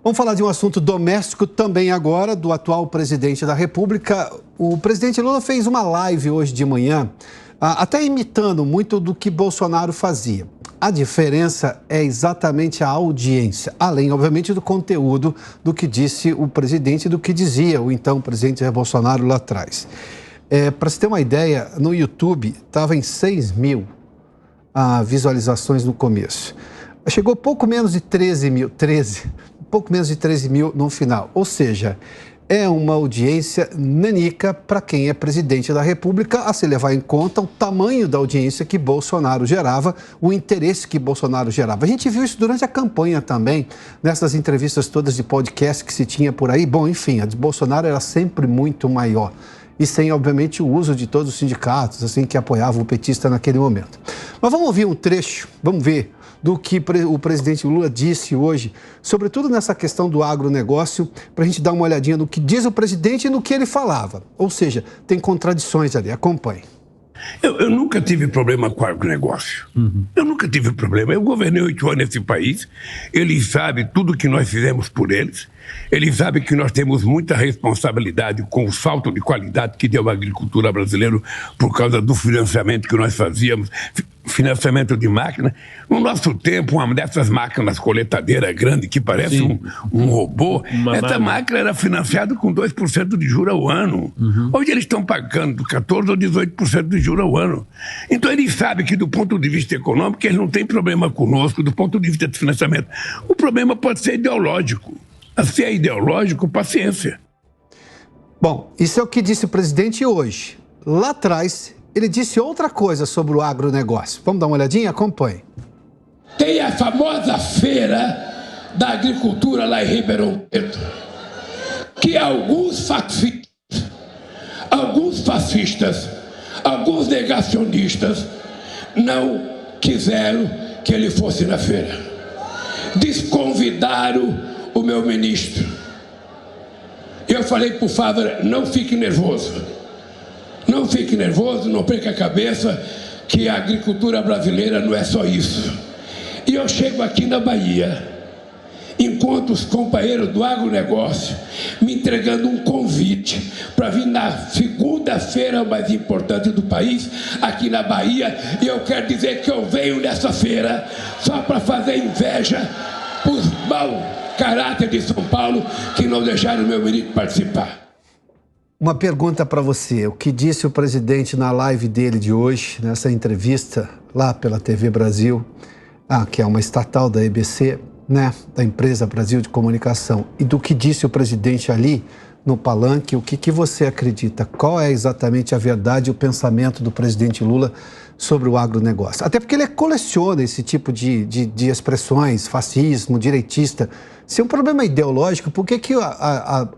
Vamos falar de um assunto doméstico também agora, do atual presidente da República. O presidente Lula fez uma live hoje de manhã, até imitando muito do que Bolsonaro fazia. A diferença é exatamente a audiência, além, obviamente, do conteúdo do que disse o presidente e do que dizia o então presidente Jair Bolsonaro lá atrás. Para você ter uma ideia, no YouTube estava em 6 mil visualizações no começo. Chegou pouco menos de 13 mil no final. Ou seja, é uma audiência nanica para quem é presidente da República, a se levar em conta o tamanho da audiência que Bolsonaro gerava, o interesse que Bolsonaro gerava. A gente viu isso durante a campanha também, nessas entrevistas todas de podcast que se tinha por aí. Bom, enfim, a de Bolsonaro era sempre muito maior. E sem, obviamente, o uso de todos os sindicatos, assim, que apoiavam o petista naquele momento. Mas vamos ouvir um trecho, vamos ver do que o presidente Lula disse hoje, sobretudo nessa questão do agronegócio, para a gente dar uma olhadinha no que diz o presidente e no que ele falava. Ou seja, tem contradições ali. Acompanhe. Eu nunca tive problema com o agronegócio. Eu nunca tive problema. Eu governei 8 anos nesse país. Eles sabem tudo que nós fizemos por eles. Eles sabem que nós temos muita responsabilidade com o salto de qualidade que deu a agricultura brasileira por causa do financiamento que nós fazíamos, financiamento de máquina. No nosso tempo, uma dessas máquinas coletadeira grande que parece um robô, essa máquina era financiada com 2% de juros ao ano. Hoje eles estão pagando 14% ou 18% de juros ao ano. Então eles sabem que do ponto de vista econômico eles não têm problema conosco, do ponto de vista de financiamento. O problema pode ser ideológico. Se é ideológico, paciência. Bom, isso é o que disse o presidente hoje. Lá atrás, ele disse outra coisa sobre o agronegócio. Vamos dar uma olhadinha? Acompanhe. Tem a famosa feira da agricultura lá em Ribeirão Preto, que alguns fascistas, alguns negacionistas não quiseram que ele fosse na feira. Desconvidaram o meu ministro. Eu falei para o Fávaro, não fique nervoso. Não fique nervoso, não perca a cabeça, que a agricultura brasileira não é só isso. E eu chego aqui na Bahia, encontro os companheiros do agronegócio me entregando um convite para vir na segunda-feira mais importante do país, aqui na Bahia, e eu quero dizer que eu venho nessa feira só para fazer inveja para os maus caráter de São Paulo que não deixaram o meu ministro participar. Uma pergunta para você. O que disse o presidente na live dele de hoje, nessa entrevista lá pela TV Brasil, que é uma estatal da EBC, né, da empresa Brasil de Comunicação, e do que disse o presidente ali no palanque, o que você acredita? Qual é exatamente a verdade e o pensamento do presidente Lula sobre o agronegócio? Até porque ele coleciona esse tipo de expressões, fascismo, direitista. Se é um problema ideológico, por que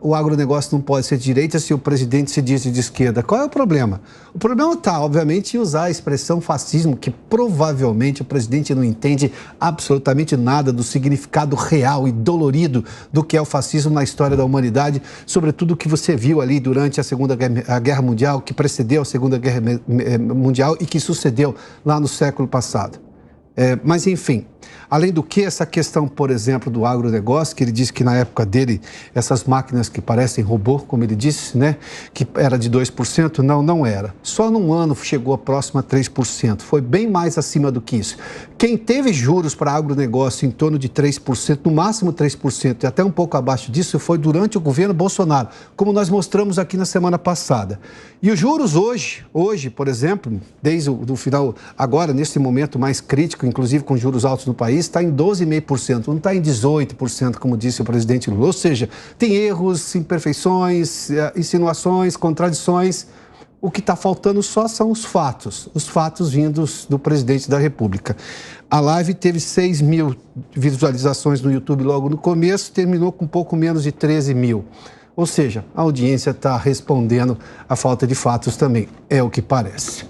o agronegócio não pode ser de direita se o presidente se diz de esquerda? Qual é o problema? O problema está, obviamente, em usar a expressão fascismo, que provavelmente o presidente não entende absolutamente nada do significado real e dolorido do que é o fascismo na história da humanidade, sobretudo o que você viu ali durante a Segunda Guerra Mundial, que precedeu a Segunda Guerra Mundial e que sucedeu lá no século passado. Mas, enfim, além do que essa questão, por exemplo, do agronegócio, que ele disse que na época dele, essas máquinas que parecem robô, como ele disse, né, que era de 2%, não era. Só num ano chegou próximo a 3%, foi bem mais acima do que isso. Quem teve juros para agronegócio em torno de 3%, no máximo 3%, e até um pouco abaixo disso, foi durante o governo Bolsonaro, como nós mostramos aqui na semana passada. E os juros hoje, por exemplo, desde o final, agora, nesse momento mais crítico, inclusive com juros altos no país, está em 12,5%, não está em 18%, como disse o presidente Lula. Ou seja, tem erros, imperfeições, insinuações, contradições. O que está faltando só são os fatos vindos do presidente da República. A live teve 6 mil visualizações no YouTube logo no começo, terminou com um pouco menos de 13 mil. Ou seja, a audiência está respondendo à falta de fatos também, é o que parece.